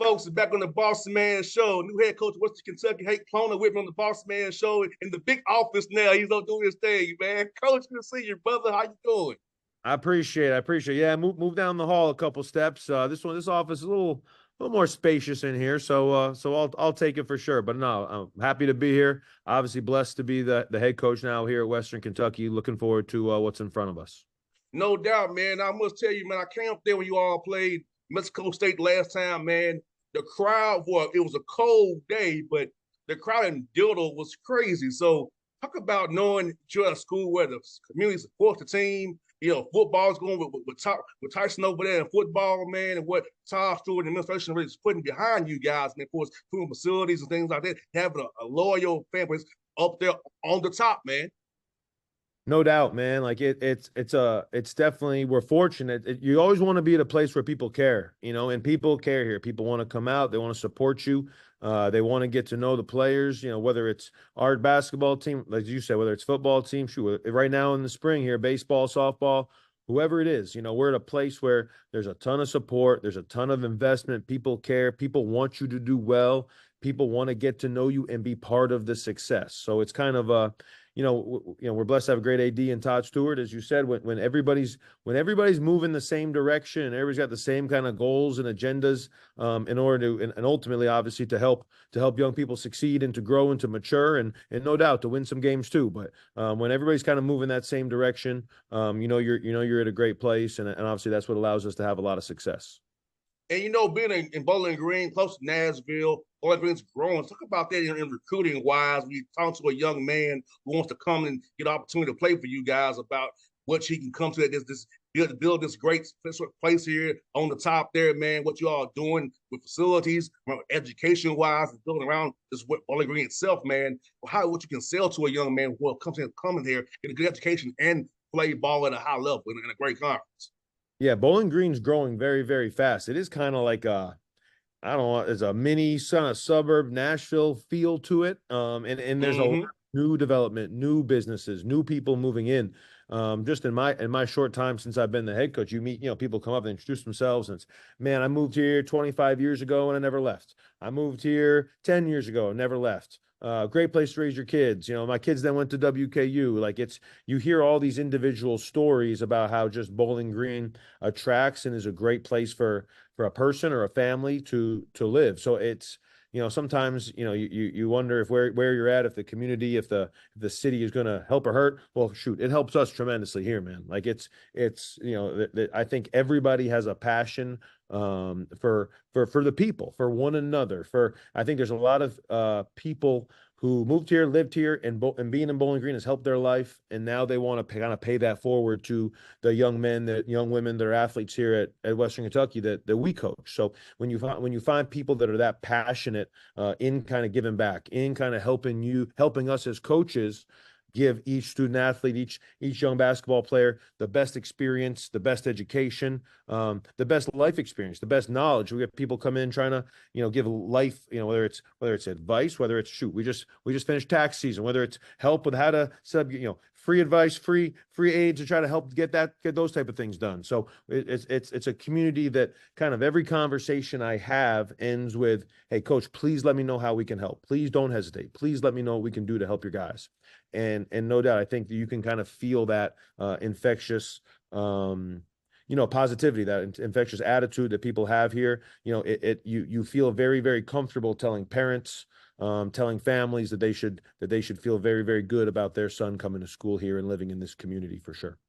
folks, is back on the Bossman show. New head coach of Western Kentucky, Plona, with me on the Bossman show in the big office now. He's on doing his thing, man. Coach, good to see you, brother. How you doing? I appreciate it. I appreciate it. Yeah, move down the hall a couple steps. This office is a little more spacious in here, so I'll take it for sure. But no, I'm happy to be here. Obviously blessed to be the head coach now here at Western Kentucky. Looking forward to what's in front of us. No doubt, man. I must tell you, man, I came up there when you all played Mexico State last time, man. The crowd, well, it was a cold day, but the crowd in Dildo was crazy. So talk about knowing you're at a school where the community supports the team. You know, football's going with Tyson over there in football, man, and what Todd Stewart and the administration really is putting behind you guys, and of course, doing facilities and things like that, having a loyal fan base up there on the top, man. No doubt, man. Like it's definitely we're fortunate. You always want to be at a place where people care, and people care here. People want to come out, they want to support you. They want to get to know the players, whether it's our basketball team, like you said, whether it's football team, shoot, right now in the spring here, baseball, softball, whoever it is, we're at a place where there's a ton of support, there's a ton of investment, people care, people want you to do well, people want to get to know you and be part of the success. So it's kind of we're blessed to have a great AD and Todd Stewart, as you said. When everybody's moving the same direction and everybody's got the same kind of goals and agendas, in order to and ultimately, obviously, to help young people succeed and to grow and to mature and no doubt to win some games too. But when everybody's kind of moving that same direction, you're at a great place, and obviously that's what allows us to have a lot of success. And being in Bowling Green, close to Nashville, Bowling Green's growing. Talk about that in recruiting wise. When you talk to a young man who wants to come and get an opportunity to play for you guys, about what he can come to at this build this great place here on the top there, man. What you all are doing with facilities, education wise, and building around this Bowling Green itself, man. What you can sell to a young man who comes in, coming here, get a good education and play ball at a high level in a great conference. Yeah, Bowling Green's growing very, very fast. It is kind of like I don't know, there's a mini kind of suburb Nashville feel to it. And there's a lot of new development, new businesses, new people moving in. Just in my short time since I've been the head coach, you meet, people come up and introduce themselves, and it's, man, I moved here 25 years ago and I never left. I moved here 10 years ago and never left. Great place to raise your kids. My kids then went to WKU. Like you hear all these individual stories about how just Bowling Green attracts and is a great place for a person or a family to live. So it's, sometimes, you wonder if where you're at, if the community, if the city is going to help or hurt. Well, shoot, it helps us tremendously here, man. Like it's, I think everybody has a passion for the people, for one another. I think there's a lot of people who moved here, lived here, and being in Bowling Green has helped their life, and now they want to kind of pay that forward to the young men, the young women, that are athletes here at Western Kentucky that we coach. So when you find people that are that passionate in kind of giving back, in kind of helping us as coaches give each student athlete, each young basketball player the best experience, the best education, the best life experience, the best knowledge. We have people come in trying to, give life, whether it's advice, whether it's we just finished tax season, whether it's help with how to set up, free advice, free aid to try to help get those type of things done. So it's a community that kind of every conversation I have ends with, hey, coach, please let me know how we can help. Please don't hesitate. Please let me know what we can do to help your guys. And no doubt, I think that you can kind of feel that infectious, positivity, that infectious attitude that people have here. You feel very, very comfortable telling parents, telling families that they should feel very, very good about their son coming to school here and living in this community for sure.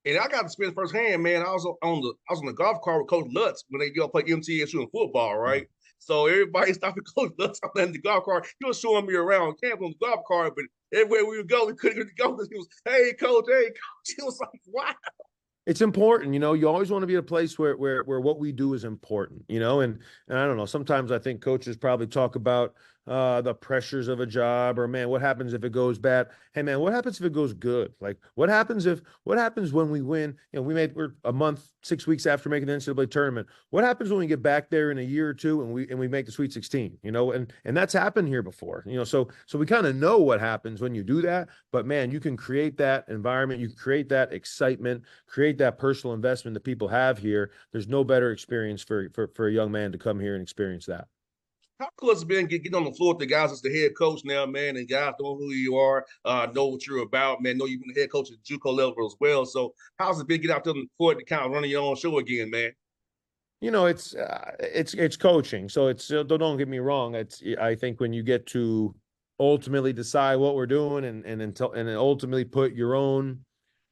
And I got to experience firsthand, man. I was on the golf cart with Coach Lutz when they go play MTSU in football, right? So everybody stopped at Coach Lutz on the golf cart. He was showing me around camp on the golf cart, but everywhere we would go, we couldn't go. He was, hey, coach. He was like, wow. It's important, you always want to be at a place where what we do is important, and I don't know, sometimes I think coaches probably talk about the pressures of a job, or man, what happens if it goes bad? Hey man, what happens if it goes good? Like what happens when we win? You know, we're a month, 6 weeks after making the NCAA tournament. What happens when we get back there in a year or two and we make the Sweet 16? You know, and that's happened here before. You know, so we kind of know what happens when you do that. But man, you can create that environment, you can create that excitement, create that personal investment that people have here. There's no better experience for a young man to come here and experience that. How cool it's been getting on the floor with the guys as the head coach now, man, and guys know who you are, know what you're about, man. Know you've been the head coach at JUCO level as well. So how's it been getting out there on the court and kind of running your own show again, man? You know, it's coaching. So don't get me wrong. I think when you get to ultimately decide what we're doing and ultimately put your own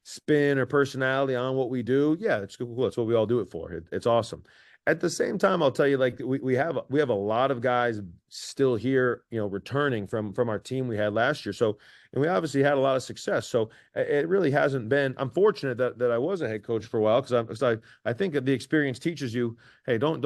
spin or personality on what we do, yeah, it's cool. That's what we all do it for. It's awesome. At the same time, I'll tell you, like we have a lot of guys still here, you know, returning from our team we had last year. So, and we obviously had a lot of success. So it really hasn't been. I'm fortunate that I was a head coach for a while because I think that the experience teaches you, hey, don't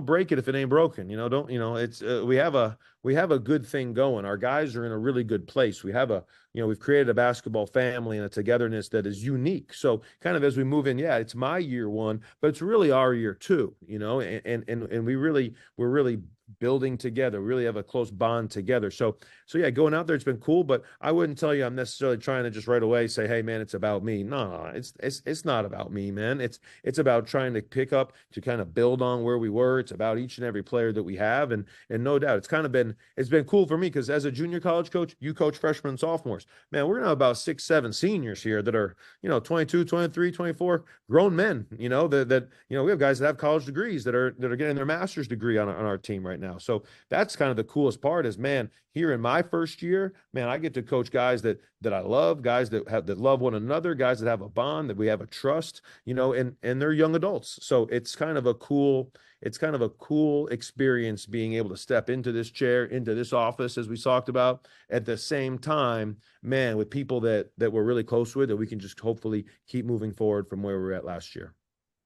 break it if it ain't broken. You know, don't you know? It's we have a good thing going. Our guys are in a really good place. We've created a basketball family and a togetherness that is unique. So kind of as we move in, yeah, it's my year one, but it's really our year two, you know, and we're really building together. We really have a close bond together. So yeah, going out there, it's been cool, but I wouldn't tell you I'm necessarily trying to just right away say, hey man, it's about me. No, it's not about me, man. It's about trying to pick up to kind of build on where we were. It's about each and every player that we have. And no doubt it's been cool for me because as a junior college coach, you coach freshmen and sophomores. Man, we're now about 6, 7 seniors here that are, you know, 22, 23, 24 grown men, you know, that you know, we have guys that have college degrees that are getting their master's degree on our team right now. So that's kind of the coolest part is, man, here in my first year, man, I get to coach guys that I love, guys that love one another, guys that have a bond, that we have a trust, you know, and they're young adults. So it's kind of a cool experience being able to step into this chair, into this office, as we talked about, at the same time, man, with people that we're really close with, that we can just hopefully keep moving forward from where we were at last year.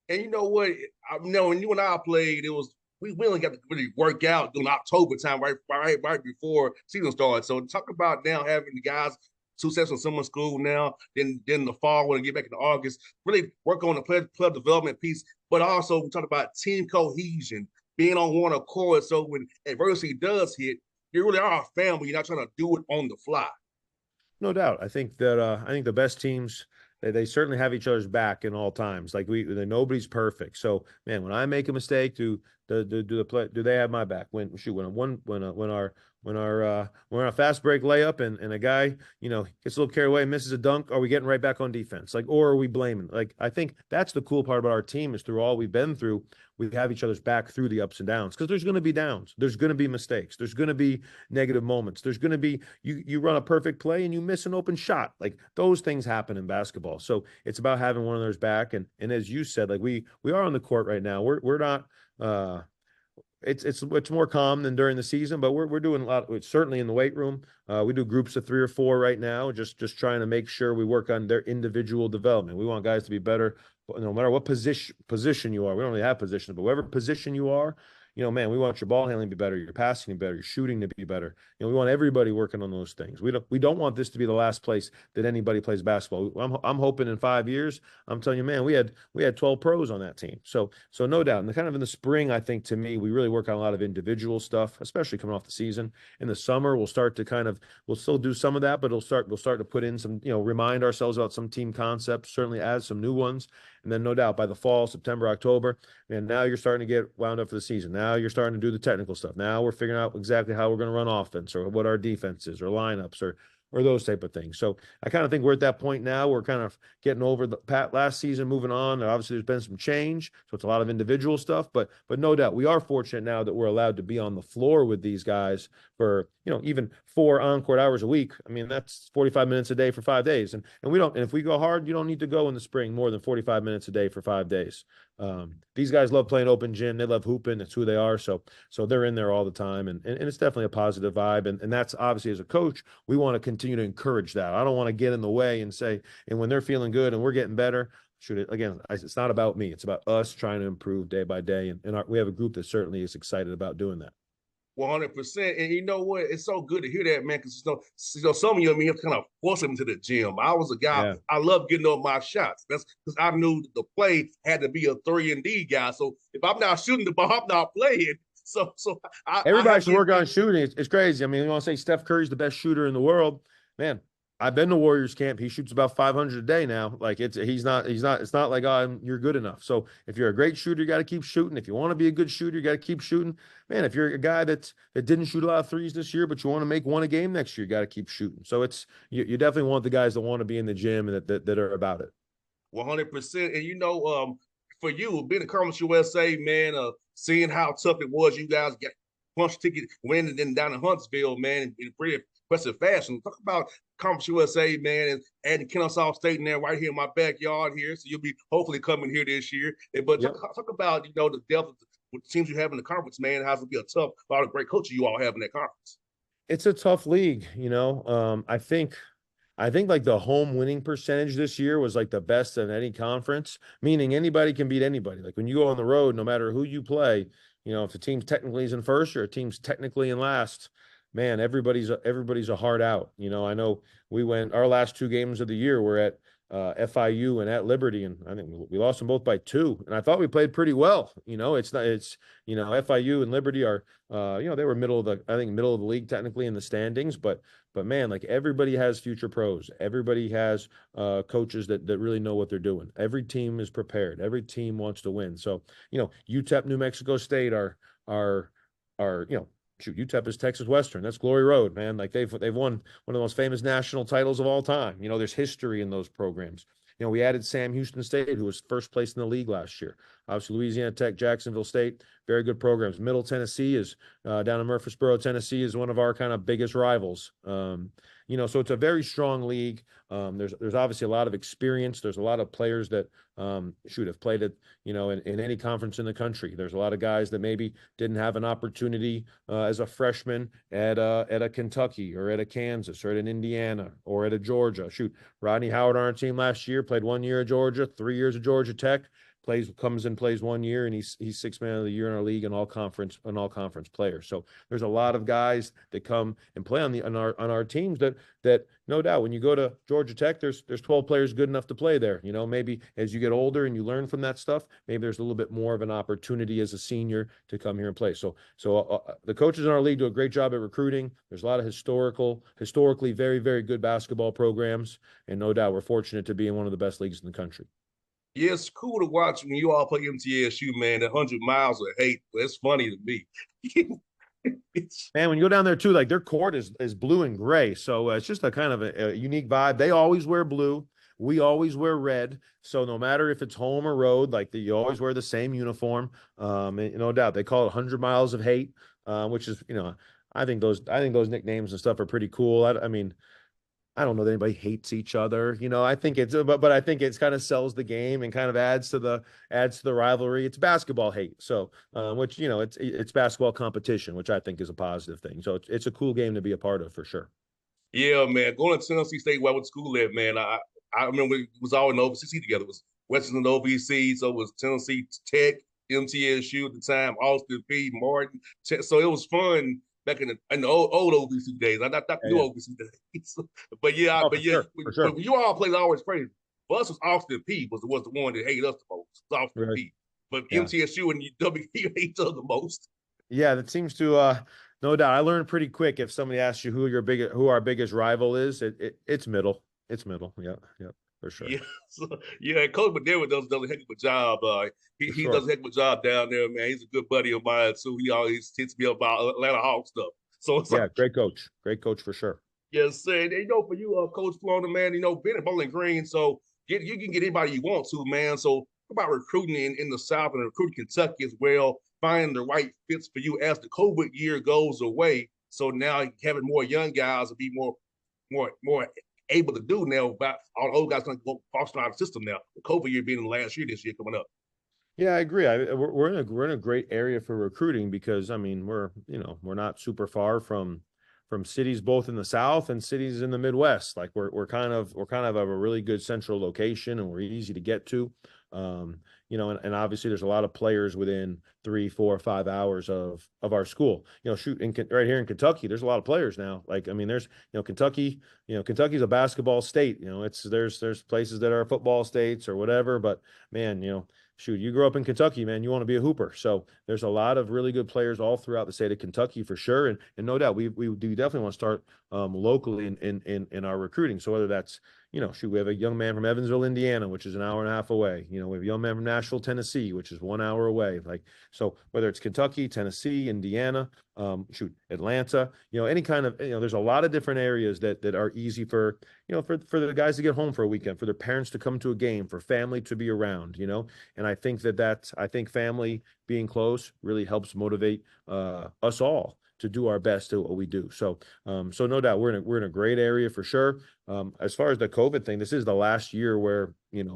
And you know what? I know when you and I played, it was we only got to really work out during October time, right before season started. So talk about now having the guys 2 sessions of summer school now, then the fall when we get back in August, really work on the player development piece, but also we talk about team cohesion, being on one accord. So when adversity does hit, you really are a family. You're not trying to do it on the fly. No doubt. I think the best teams they certainly have each other's back in all times. Like nobody's perfect. So man, when I make a mistake, do they have my back? When our fast break layup and a guy, you know, gets a little carried away and misses a dunk, are we getting right back on defense? Like, or are we blaming? Like, I think that's the cool part about our team is through all we've been through, we have each other's back through the ups and downs because there's going to be downs. There's going to be mistakes. There's going to be negative moments. There's going to be you run a perfect play and you miss an open shot. Like those things happen in basketball. So it's about having one of those back. And as you said, like we are on the court right now. We're not it's more calm than during the season, but we're doing a lot. Certainly in the weight room, we do groups of 3 or 4 right now, just trying to make sure we work on their individual development. We want guys to be better, no matter what position you are. We don't really have positions, but whatever position you are, you know, man, we want your ball handling to be better, your passing to be better, your shooting to be better. You know, we want everybody working on those things. We don't want this to be the last place that anybody plays basketball. I'm hoping in 5 years, I'm telling you, man, we had 12 pros on that team. So no doubt. And kind of in the spring, I think to me, we really work on a lot of individual stuff, especially coming off the season. In the summer, we'll still do some of that, but we'll start to put in some, you know, remind ourselves about some team concepts, certainly add some new ones. And then no doubt by the fall, September, October, and now you're starting to get wound up for the season. Now you're starting to do the technical stuff. Now we're figuring out exactly how we're going to run offense or what our defense is or lineups or those type of things. So I kind of think we're at that point now. We're kind of getting over the last season, moving on. And obviously, there's been some change, so it's a lot of individual stuff. But no doubt, we are fortunate now that we're allowed to be on the floor with these guys for, you know, even 4 on-court hours a week. I mean, that's 45 minutes a day for 5 days. And we don't. And if we go hard, you don't need to go in the spring more than 45 minutes a day for 5 days. These guys love playing open gym. They love hooping. It's who they are. So they're in there all the time. And it's definitely a positive vibe. And that's obviously, as a coach, we want to continue to encourage that. I don't want to get in the way and say, and when they're feeling good and we're getting better, it's not about me. It's about us trying to improve day by day. And we have a group that certainly is excited about doing that. 100%. And you know what? It's so good to hear that, man, because some of you and me have kind of forced him to the gym. I was a guy, Yeah. I love getting up my shots. That's because I knew the play had to be a 3-and-D guy. So if I'm not shooting the ball, I'm not playing. I Everybody have should to work on shooting. It's crazy. I mean, you want to say Steph Curry's the best shooter in the world, man. I've been to Warriors camp. He shoots about 500 a day now. Like he's not. It's not like you're good enough. So if you're a great shooter, you got to keep shooting. If you want to be a good shooter, you got to keep shooting. Man, if you're a guy that didn't shoot a lot of threes this year, but you want to make one a game next year, you got to keep shooting. So you definitely want the guys that want to be in the gym and that are about it. 100%. And for you being a Conference USA, man, seeing how tough it was, you guys get punch ticket winning and down in Huntsville, man, in pretty impressive fashion. Talk about Conference USA, man, and adding Kennesaw State in there right here in my backyard here. So you'll be hopefully coming here this year. But Yep. talk about the depth of the teams you have in the conference, man. How's it be a tough, a lot of great coaches you all have in that conference. It's a tough league, I think like the home winning percentage this year was like the best of any conference, meaning anybody can beat anybody. Like when you go on the road, no matter who you play, if the team's technically is in first or a team's technically in last, man, everybody's a hard out. I know our last two games of the year were at FIU and at Liberty, and I think we lost them both by 2. And I thought we played pretty well. FIU and Liberty are, they were middle of the league technically in the standings, but man, like everybody has future pros. Everybody has coaches that really know what they're doing. Every team is prepared. Every team wants to win. So, UTEP, New Mexico State are UTEP is Texas Western. That's Glory Road, man. Like they've won one of the most famous national titles of all time. There's history in those programs. We added Sam Houston State, who was first place in the league last year. Obviously, Louisiana Tech, Jacksonville State, very good programs. Middle Tennessee is down in Murfreesboro, Tennessee, is one of our kind of biggest rivals. So it's a very strong league. There's obviously a lot of experience. There's a lot of players that have played at in any conference in the country. There's a lot of guys that maybe didn't have an opportunity as a freshman at a Kentucky or at a Kansas or at an Indiana or at a Georgia. Rodney Howard on our team last year played 1 year at Georgia, 3 years at Georgia Tech. Comes and plays 1 year, and he's sixth man of the year in our league and all conference player. So there's a lot of guys that come and play on our teams that no doubt when you go to Georgia Tech, there's 12 players good enough to play there. Maybe as you get older and you learn from that stuff, maybe there's a little bit more of an opportunity as a senior to come here and play. So the coaches in our league do a great job at recruiting. There's a lot of historically very, very good basketball programs, and no doubt we're fortunate to be in one of the best leagues in the country. Yeah, it's cool to watch when you all play MTSU, man. 100 miles of hate, but it's funny to me. Man, when you go down there too, like their court is blue and gray, so it's just a kind of a unique vibe. They always wear blue. We always wear red. So no matter if it's home or road, you always wear the same uniform. And no doubt they call it 100 miles of hate, which is I think those nicknames and stuff are pretty cool. I don't know that anybody hates each other. I think but I think it's kind of sells the game and kind of adds to the rivalry. It's basketball hate. So, which, it's basketball competition, which I think is a positive thing. So it's a cool game to be a part of for sure. Yeah, man. Going to Tennessee State, where I went to school at, man. I remember it was all in the OVC together. It was Western OVC, so it was Tennessee Tech, MTSU at the time, Austin P, Martin. So it was fun back in the old OVC days. Not the new OVC days. But sure. But you all played always crazy. For us, was Austin P was the one that hated us the most. It was Austin P. But MTSU and WP hate each other the most. Yeah, that seems to no doubt. I learned pretty quick if somebody asks you who our biggest rival is, it's middle. It's middle. Yeah, for sure. Yeah, Coach McDermott does a heck of a job. He does a heck of a job down there, man. He's a good buddy of mine too. He always hits me up about Atlanta Hawks stuff. So it's great coach for sure. Yes, sir. And, for you, Coach Plona, man, being at Bowling Green, so you can get anybody you want to, man. So about recruiting in the South and recruiting Kentucky as well, finding the right fits for you as the COVID year goes away. So now having more young guys will be more able to do now. About all the old guys going to go foster out of the system now. The COVID year being the last year this year coming up. Yeah, I agree. We're in a great area for recruiting because we're not super far from cities both in the South and cities in the Midwest. Like we're kind of a really good central location, and we're easy to get to. And obviously there's a lot of players within 3, 4, 5 hours of our school. Shoot, right here in Kentucky, there's a lot of players now. Like, I mean, there's, Kentucky, Kentucky's a basketball state. There's places that are football states or whatever, but man, shoot, you grew up in Kentucky, man, you want to be a hooper. So there's a lot of really good players all throughout the state of Kentucky for sure. And no doubt we do definitely want to start locally in our recruiting. So whether that's, shoot, we have a young man from Evansville, Indiana, which is an hour and a half away. We have a young man from Nashville, Tennessee, which is 1 hour away. Like, so whether it's Kentucky, Tennessee, Indiana, shoot, Atlanta, any kind of, there's a lot of different areas that are easy for, for the guys to get home for a weekend, for their parents to come to a game, for family to be around, and I think I think family being close really helps motivate us all to do our best at what we do. So no doubt we're in a great area for sure. As far as the COVID thing, this is the last year where,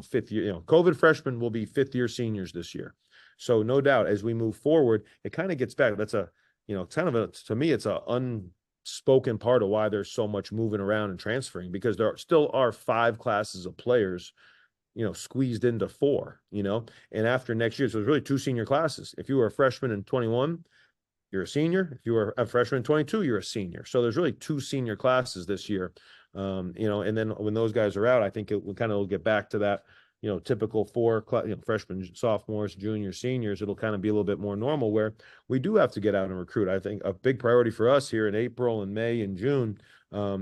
fifth year, COVID freshmen will be fifth year seniors this year. So no doubt as we move forward, it kind of gets back. That's to me, it's a unspoken part of why there's so much moving around and transferring, because there still are 5 classes of players, squeezed into 4, and after next year, so there's really 2 senior classes. If you were a freshman in 21, you're a senior. If you were a freshman in 22, you're a senior. So there's really 2 senior classes this year. And then when those guys are out, I think it will kind of get back to that, typical 4 freshmen, sophomores, juniors, seniors. It'll kind of be a little bit more normal where we do have to get out and recruit. I think a big priority for us here in April and May and June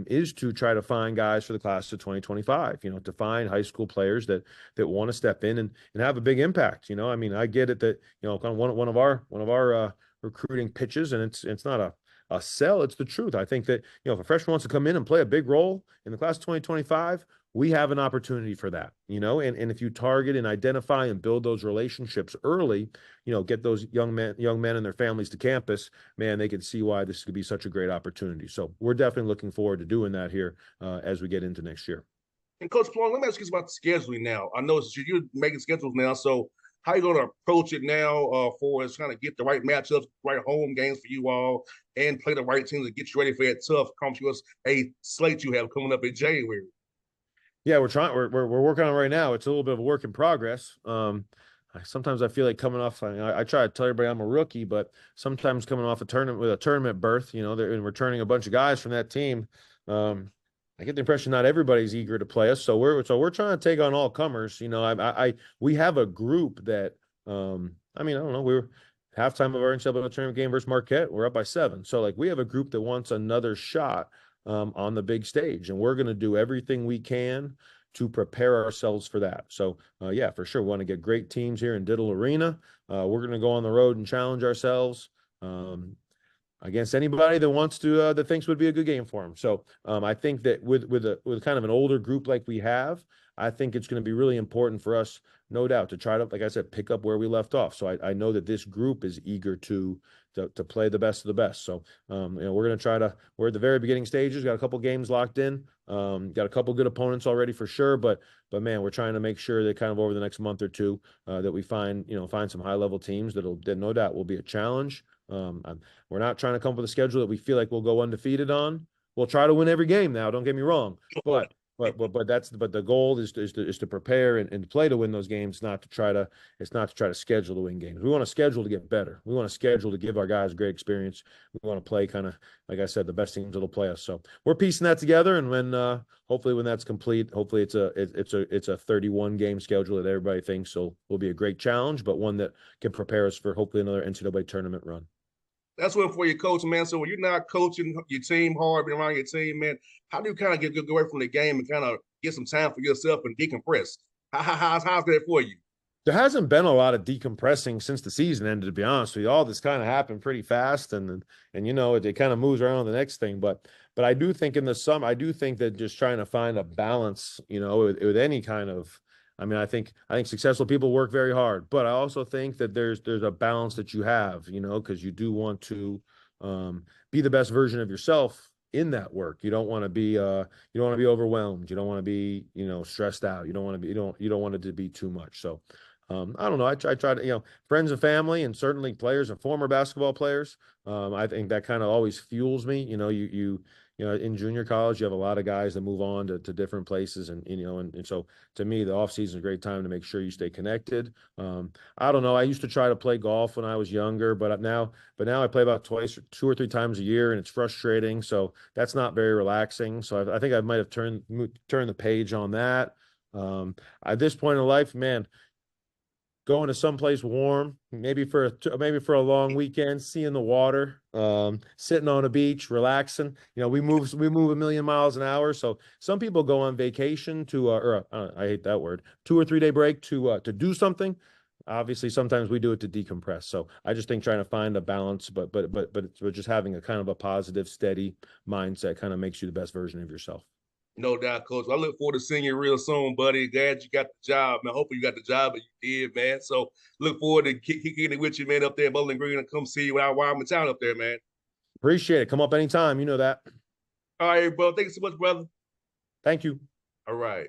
is to try to find guys for the class of 2025, to find high school players that want to step in and have a big impact. I mean, I get it that, kind of one of our recruiting pitches, and it's not a sell, it's the truth. I think that, if a freshman wants to come in and play a big role in the class of 2025, we have an opportunity for that, and if you target and identify and build those relationships early, get those young men and their families to campus, man, they can see why this could be such a great opportunity. So we're definitely looking forward to doing that here as we get into next year. And Coach Plona, let me ask you about the scheduling now. I know you're making schedules now, so how are you going to approach it now for us trying to get the right matchups, right home games for you all, and play the right teams to get you ready for that tough Conference a slate you have coming up in January? Yeah, we're working on it right now. It's a little bit of a work in progress. Sometimes I feel like coming off, I try to tell everybody I'm a rookie, but sometimes coming off a tournament berth, and returning a bunch of guys from that team, I get the impression not everybody's eager to play us. So we're trying to take on all comers. We have a group that, I don't know, we were halftime of our NCAA tournament game versus Marquette. We're up by 7. So like we have a group that wants another shot on the big stage, and we're going to do everything we can to prepare ourselves for that. So yeah, for sure. We want to get great teams here in Diddle Arena. We're going to go on the road and challenge ourselves against anybody that wants to, that thinks would be a good game for them. So I think that with kind of an older group like we have, I think it's going to be really important for us, no doubt, to try to, like I said, pick up where we left off. So I know that this group is eager to play the best of the best. So we're going to try to. We're at the very beginning stages. Got a couple games locked in. Got a couple good opponents already for sure. But man, we're trying to make sure that kind of over the next month or two that we find some high level teams that no doubt will be a challenge. We're not trying to come up with a schedule that we feel like we'll go undefeated on. We'll try to win every game now. Don't get me wrong, but the goal is to prepare and play to win those games, not to try to schedule to win games. We want to schedule to get better. We want to schedule to give our guys great experience. We want to play kind of, like I said, the best teams that'll play us. So we're piecing that together, and when hopefully when that's complete, hopefully it's a 31 game schedule that everybody thinks will be a great challenge, but one that can prepare us for hopefully another NCAA tournament run. That's one for your coach, man. So when you're not coaching your team hard, being around your team, man, how do you kind of get away from the game and kind of get some time for yourself and decompress? How's that for you? There hasn't been a lot of decompressing since the season ended, to be honest with you. All this kind of happened pretty fast, and it kind of moves around to the next thing. But I do think in the summer, I do think that just trying to find a balance, with any kind of. I think successful people work very hard, but I also think that there's a balance that you have, because you do want to be the best version of yourself in that work. You don't want to be overwhelmed. You don't want to be stressed out. You don't want it to be too much. So I don't know. I try to friends and family, and certainly players and former basketball players. I think that kind of always fuels me. in junior college, you have a lot of guys that move on to different places, and so to me, the off season is a great time to make sure you stay connected. I don't know. I used to try to play golf when I was younger, but now I play about twice, 2 or 3 times a year, and it's frustrating. So that's not very relaxing. So I think I might have turned the page on that. At this point in life, man, going to someplace warm, maybe for a long weekend, seeing the water, sitting on a beach, relaxing. We move a million miles an hour. So some people go on vacation I hate that word, 2 or 3 day break to do something. Obviously, sometimes we do it to decompress. So I just think trying to find a balance, but just having a kind of a positive, steady mindset kind of makes you the best version of yourself. No doubt, Coach. I look forward to seeing you real soon, buddy. Glad you got the job, man. Hopefully you got the job, but you did, man. So look forward to kicking it with you, man, up there in Bowling Green, and come see you while I'm in town up there, man. Appreciate it. Come up anytime. You know that. All right, bro. Thank you so much, brother. Thank you. All right.